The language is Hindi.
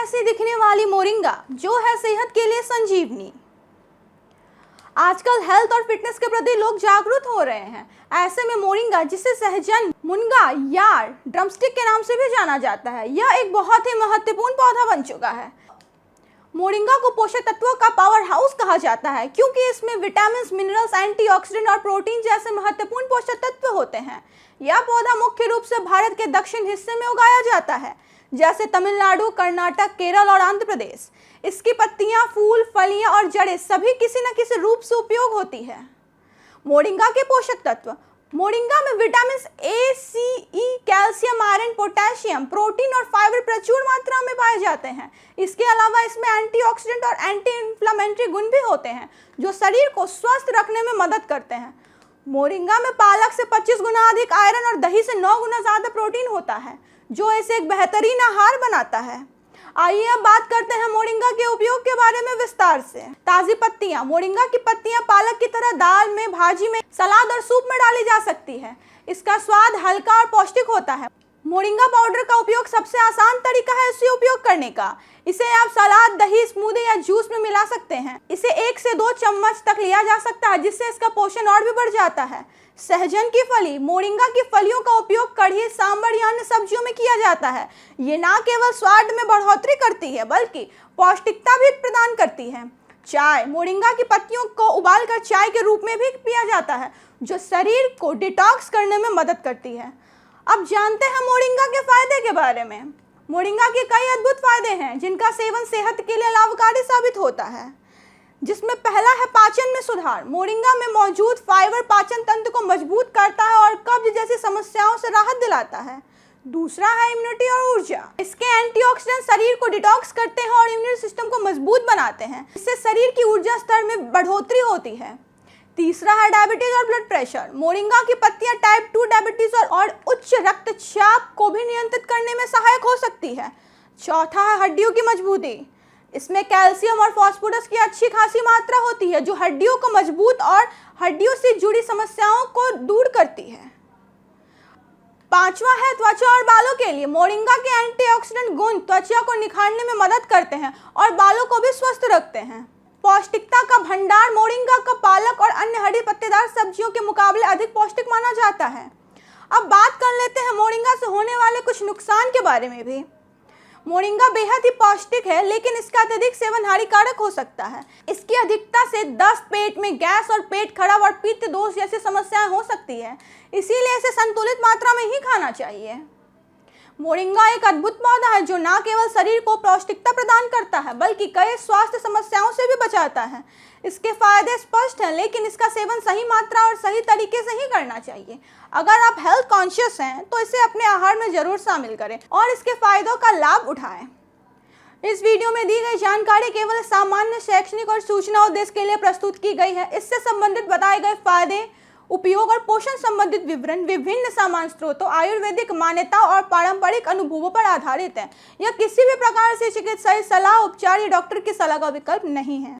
जैसी दिखने वाली मोरिंगा जो है सेहत के लिए संजीवनी। आजकल हेल्थ और फिटनेस के प्रति लोग जागरूक हो रहे हैं। ऐसे में मोरिंगा, जिसे सहजन, मुनगा, यार, ड्रमस्टिक के नाम से भी जाना जाता है, यह एक बहुत ही महत्वपूर्ण पौधा बन चुका है। मोरिंगा को पोषक तत्वों का पावर हाउस कहा जाता है क्योंकि इसमें विटामिन, मिनरल्स, एंटीऑक्सीडेंट और प्रोटीन जैसे महत्वपूर्ण पोषक तत्व होते हैं। यह पौधा मुख्य रूप से भारत के दक्षिण हिस्से में उगाया जाता है, जैसे तमिलनाडु, कर्नाटक, केरल और आंध्र प्रदेश। इसकी पत्तियां, फूल, फलियां और जड़ें सभी किसी न किसी रूप से उपयोग होती है। मोरिंगा के पोषक तत्व। मोरिंगा में vitamin A, C, E, calcium, iron, potassium, protein और फाइबर प्रचुर मात्रा में पाए जाते हैं। इसके अलावा इसमें एंटीऑक्सीडेंट और एंटी इन्फ्लेमेटरी गुण भी होते हैं जो शरीर को स्वस्थ रखने में मदद करते हैं। मोरिंगा में पालक से 25 गुना अधिक आयरन और दही से 9 गुना ज़्यादा प्रोटीन होता है, जो इसे एक बेहतरीन आहार बनाता है। आइए अब बात करते हैं मोरिंगा के उपयोग के बारे में विस्तार से। ताज़ी पत्तियां। मोरिंगा की पत्तियां पालक की तरह दाल में, भाजी में, सलाद और सूप में डाली जा सकती है। इसका स्वाद हल्का और पौष्टिक होता है। मोरिंगा पाउडर का उपयोग सबसे आसान तरीका है इसे उपयोग करने का। इसे आप सलाद, दही, स्मूदी या जूस में मिला सकते हैं। इसे 1 से 2 चम्मच तक लिया जा सकता है, जिससे इसका पोषण और भी बढ़ जाता है। सहजन की फली। मोरिंगा की फलियों का उपयोग कढ़ी, सांभर या अन्य सब्जियों में किया जाता है। ये न केवल स्वाद में बढ़ोतरी करती है बल्कि पौष्टिकता भी प्रदान करती है। चाय। मोरिंगा की पत्तियों को उबालकर चाय के रूप में भी पिया जाता है, जो शरीर को डिटॉक्स करने में मदद करती है। अब जानते हैं मोरिंगा के फायदे के बारे में। मोरिंगा के कई अद्भुत फायदे हैं जिनका सेवन सेहत के लिए लाभकारी साबित होता है, जिसमें पहला है पाचन में सुधार। मोरिंगा में मौजूद फाइबर पाचन तंत्र को मजबूत करता है और कब्ज जैसी समस्याओं से राहत दिलाता है। दूसरा है इम्यूनिटी और ऊर्जा। इसके एंटीऑक्सीडेंट शरीर को डिटॉक्स करते हैं और इम्यून सिस्टम को मजबूत बनाते हैं, इससे शरीर की ऊर्जा स्तर में बढ़ोतरी होती है। तीसरा है डायबिटीज और ब्लड प्रेशर। मोरिंगा की पत्तियां टाइप 2 डायबिटीज और उच्च रक्तचाप को भी नियंत्रित करने में सहायक हो सकती है। चौथा है हड्डियों की मजबूती। इसमें कैल्शियम और फास्फोरस की अच्छी खासी मात्रा होती है, जो हड्डियों को मजबूत और हड्डियों से जुड़ी समस्याओं को दूर करती है। पांचवा है त्वचा और बालों के लिए। मोरिंगा के एंटीऑक्सीडेंट गुण त्वचा को निखारने में मदद करते हैं और बालों को भी स्वस्थ रखते हैं। पौष्टिकता का भंडार। मोरिंगा का पालक और अन्य हरी पत्तेदार सब्जियों के मुकाबले अधिक पौष्टिक माना जाता है। अब बात कर लेते हैं मोरिंगा से होने वाले कुछ नुकसान के बारे में भी। मोरिंगा बेहद ही पौष्टिक है, लेकिन इसका अत्यधिक सेवन हानिकारक हो सकता है। इसकी अधिकता से दस्त, पेट में गैस और पेट खराब और पित्त दोष जैसी समस्याएं हो सकती है, इसीलिए इसे संतुलित मात्रा में ही खाना चाहिए। मोरिंगा एक अद्भुत पौधा है जो न केवल शरीर को पौष्टिकता प्रदान करता है बल्कि कई स्वास्थ्य समस्याओं से भी बचाता है। इसके फायदे स्पष्ट हैं, लेकिन इसका सेवन सही मात्रा और सही तरीके से ही करना चाहिए। अगर आप हेल्थ कॉन्शियस हैं तो इसे अपने आहार में जरूर शामिल करें और इसके फायदों का लाभ उठाएं। इस वीडियो में दी गई जानकारी केवल सामान्य शैक्षणिक और सूचना उद्देश्य के लिए प्रस्तुत की गई है। इससे संबंधित बताए गए फायदे, उपयोग और पोषण संबंधित विवरण विभिन्न सामान्य स्रोतों, आयुर्वेदिक मान्यता और पारंपरिक अनुभवों पर आधारित है। यह किसी भी प्रकार से चिकित्सीय सलाह, उपचार या डॉक्टर की सलाह का विकल्प नहीं है।